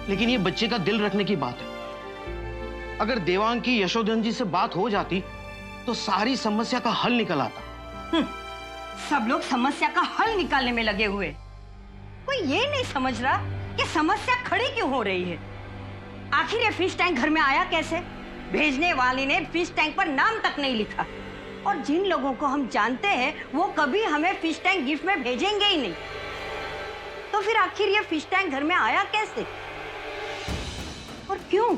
लेकिन ये बच्चे का दिल रखने की बात है। अगर देवांग की यशोधन जी से बात हो जाती तो सारी समस्या का हल निकल आता। सब लोग समस्या का हल निकालने में लगे हुए, कोई ये नहीं समझ रहा कि समस्या खड़ी क्यों हो रही है। आखिर ये फिश टैंक घर में आया कैसे? भेजने वाले ने फिश टैंक पर नाम तक नहीं लिखा, और जिन लोगों को हम जानते हैं वो कभी हमें फिश टैंक गिफ्ट में भेजेंगे ही नहीं। तो फिर आखिर ये फिश टैंक घर में आया कैसे और क्यों?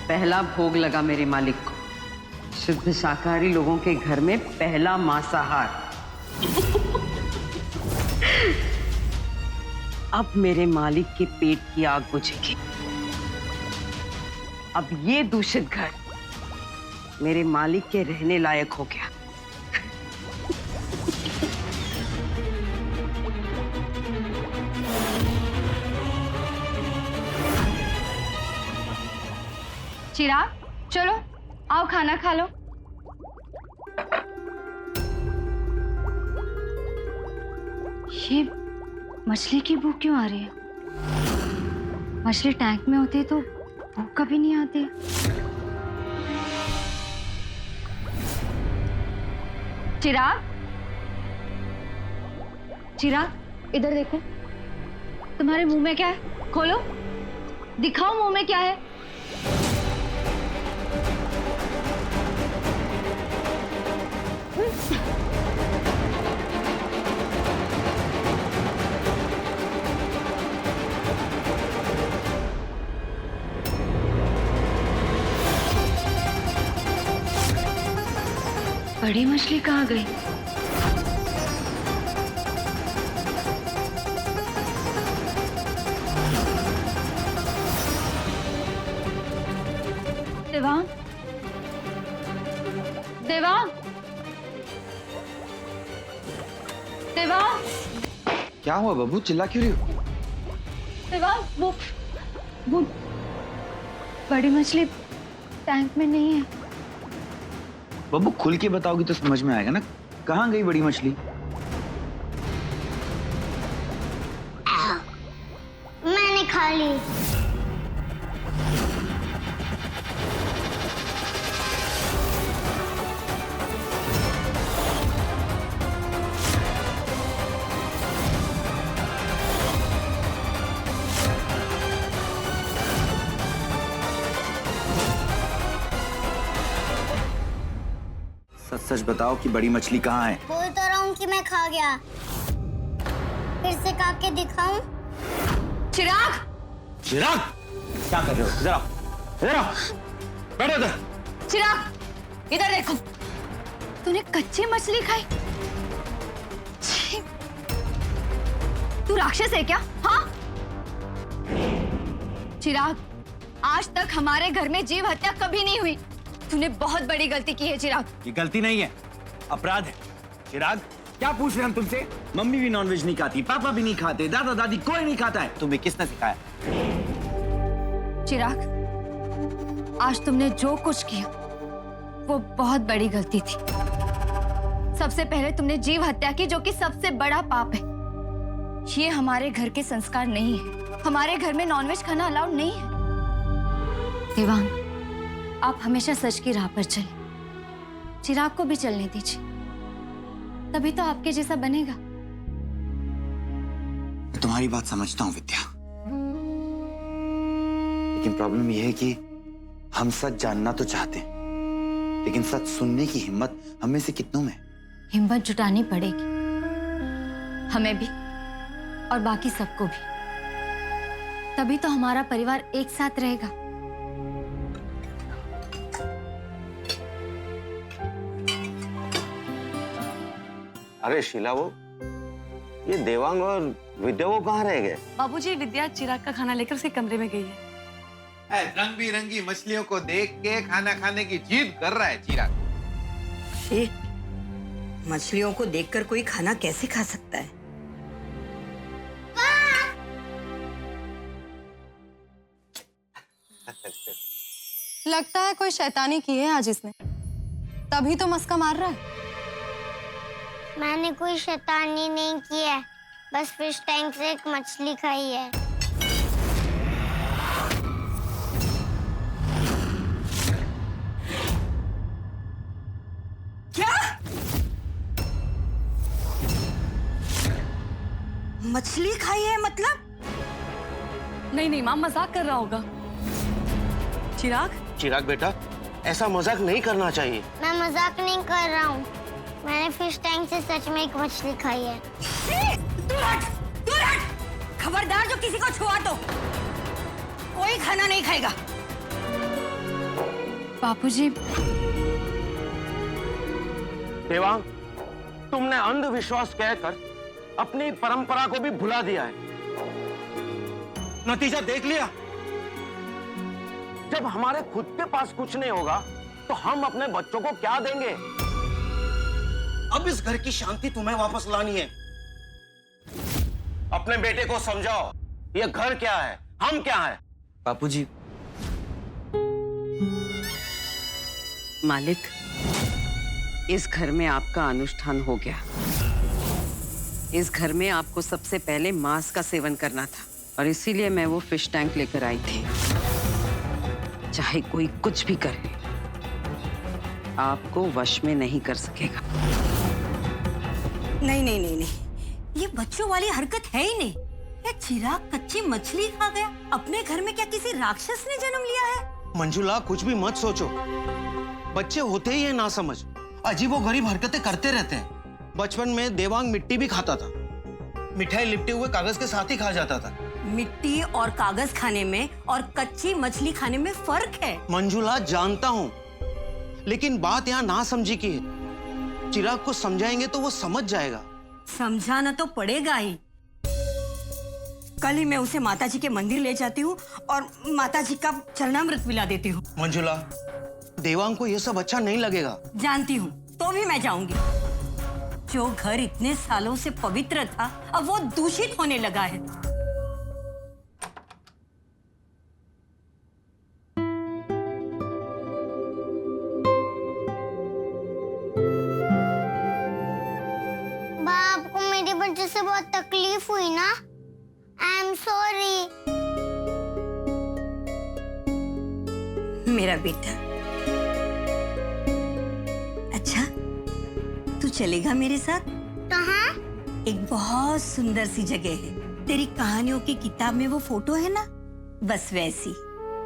पहला भोग लगा मेरे मालिक को। शुद्ध शाकाहारी लोगों के घर में पहला मांसाहार। अब मेरे मालिक के पेट की आग बुझेगी। अब ये दूषित घर मेरे मालिक के रहने लायक हो गया। चिराग, चलो आओ खाना खा लो। ये मछली की भूख क्यों आ रही है? मछली टैंक में होती है तो भूख कभी नहीं आती। चिराग, चिराग इधर देखो, तुम्हारे मुंह में क्या है? खोलो, दिखाओ मुंह में क्या है। बड़ी मछली कहाँ गई? देवांग, देवांग, देवांग, क्या हुआ बब्बू, चिल्ला क्यों रही हो? देवांग, वो बड़ी मछली टैंक में नहीं है। बब्बू खुल के बताओगी तो समझ में आएगा ना, कहाँ गई बड़ी मछली? मैंने खा ली। सच सच बताओ कि बड़ी मछली कहाँ है? बोल तो रहा हूँ कि मैं खा गया। फिर से खा के दिखाऊं? चिराग, चिराग, क्या कर रहे हो? इधर आओ, इधर आओ, बैठो इधर। चिराग इधर देखो, तूने कच्ची मछली खाई? छी, तू राक्षस है क्या? हाँ चिराग, आज तक हमारे घर में जीव हत्या कभी नहीं हुई। तूने बहुत बड़ी गलती की है चिराग। ये गलती नहीं है, अपराध है। चिराग, क्या पूछ रहे हैं हम तुमसे? मम्मी भी नॉनवेज नहीं खाती, पापा भी नहीं खाते, दादा दादी कोई नहीं खाता है। तुम्हें किसने सिखाया? चिराग, आज तुमने जो कुछ किया वो बहुत बड़ी गलती थी। सबसे पहले तुमने जीव हत्या की, जो कि सबसे बड़ा पाप है। ये हमारे घर के संस्कार नहीं है। हमारे घर में नॉनवेज खाना अलाउड नहीं है। देवांग, आप हमेशा सच की राह पर चलें। चिराग को भी चलने दीजिए, तभी तो आपके जैसा बनेगा। मैं तुम्हारी बात समझता हूँ विद्या, लेकिन प्रॉब्लम यह है कि हम सच जानना तो चाहते हैं, लेकिन सच सुनने की हिम्मत हम में से कितनों में? हिम्मत जुटानी पड़ेगी, हमें भी और बाकी सबको भी। तभी तो हमारा परिवार एक साथ रहेगा। अरे शीला, वो ये देवांग और विद्या वो कहाँ रह गए? बाबूजी, विद्या चिराग का खाना लेकर उसके कमरे में गई है। रंग बिरंगी मछलियों को देख के खाना खाने की जिद कर रहा है चिराग। मछलियों को देखकर कोई खाना कैसे खा सकता है? लगता है कोई शैतानी की है आज इसने, तभी तो मस्का मार रहा है। मैंने कोई शैतानी नहीं की है, बस फिश टैंक से एक मछली खाई है। क्या? मछली खाई है मतलब? नहीं नहीं माँ मजाक कर रहा होगा। चिराग, चिराग बेटा, ऐसा मजाक नहीं करना चाहिए। मैं मजाक नहीं कर रहा हूँ, मैंने फिश टैंक से सच में एक मछली खाई है। दूर हट, दूर हट! खबरदार जो किसी को छुआ तो कोई खाना नहीं खाएगा। बापूजी, देवांग, तुमने अंधविश्वास कहकर अपनी परंपरा को भी भुला दिया है। नतीजा देख लिया। जब हमारे खुद के पास कुछ नहीं होगा तो हम अपने बच्चों को क्या देंगे? अब इस घर की शांति तुम्हें वापस लानी है। अपने बेटे को समझाओ, ये घर क्या है, हम क्या है। बापूजी, मालिक, इस घर में आपका अनुष्ठान हो गया। इस घर में आपको सबसे पहले मांस का सेवन करना था और इसीलिए मैं वो फिश टैंक लेकर आई थी। चाहे कोई कुछ भी करे, आपको वश में नहीं कर सकेगा। नहीं नहीं नहीं नहीं, ये बच्चों वाली हरकत है ही नहीं। ये चिराग कच्ची मछली खा गया। अपने घर में क्या किसी राक्षस ने जन्म लिया है? मंजुला, कुछ भी मत सोचो। बच्चे होते ही है ना समझ, अजीबोगरीब हरकतें करते रहते हैं। बचपन में देवांग मिट्टी भी खाता था, मिठाई लिपटे हुए कागज के साथ ही खा जाता था। मिट्टी और कागज खाने में और कच्ची मछली खाने में फर्क है। मंजुला, जानता हूं, लेकिन बात यहाँ ना समझी की है। चिराग को समझाएंगे तो वो समझ जाएगा। समझाना तो पड़ेगा ही। कल ही मैं उसे माताजी के मंदिर ले जाती हूँ और माताजी का चरणामृत पिला देती हूँ। मंजुला, देवांग को ये सब अच्छा नहीं लगेगा। जानती हूँ, तो भी मैं जाऊंगी। जो घर इतने सालों से पवित्र था, अब वो दूषित होने लगा है। बाप को मेरी वजह से बहुत तकलीफ हुई ना, आई एम सॉरी। मेरा बेटा, अच्छा तू चलेगा मेरे साथ? कहाँ? एक बहुत सुंदर सी जगह है। तेरी कहानियों की किताब में वो फोटो है ना, बस वैसी।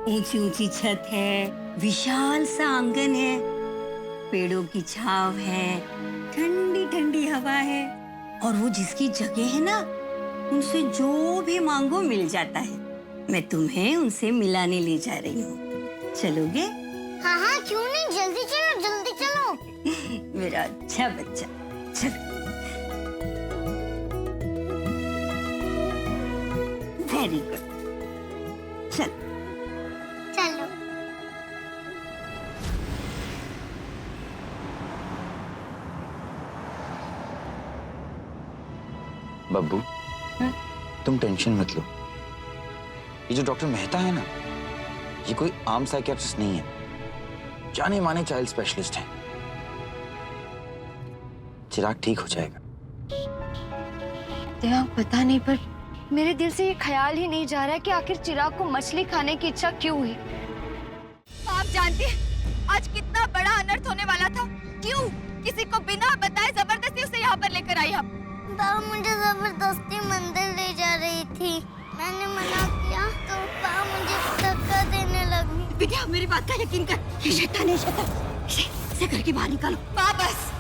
ऊंची ऊंची छत है, विशाल सा आंगन है, पेड़ों की छांव है, ठंडी ठंडी हवा है, और वो जिसकी जगह है ना, उनसे जो भी मांगो मिल जाता है। मैं तुम्हें उनसे मिलाने ले जा रही हूँ, चलोगे? हाँ हाँ, क्यों नहीं, जल्दी चलो, जल्दी चलो। मेरा अच्छा बच्चा, चलो। वेरी गुड, चल। चलो। बब्बू, तुम टेंशन मत लो। ये जो डॉक्टर मेहता है ना, ये कोई आम साइकियाट्रिस्ट नहीं है, जाने माने चाइल्ड स्पेशलिस्ट है। चिराग ठीक हो जाएगा। देवांग, पता नहीं, पर मेरे दिल से ये ख्याल ही नहीं जा रहा है कि आखिर चिराग को मछली खाने की इच्छा क्यों हुई। आप जानती हैं आज कितना बड़ा अनर्थ होने वाला था। क्यों किसी को बिना बताए जबरदस्ती उसे यहाँ पर लेकर आई हम? पापा मुझे जबरदस्ती मंदिर ले जा रही थी, मैंने मना किया तो पापा मुझे धक्का देने लगी। विद्या, मेरी बात का यकीन कर, ये शैतान है, शैतान। इसे घर के बाहर निकालो। वापस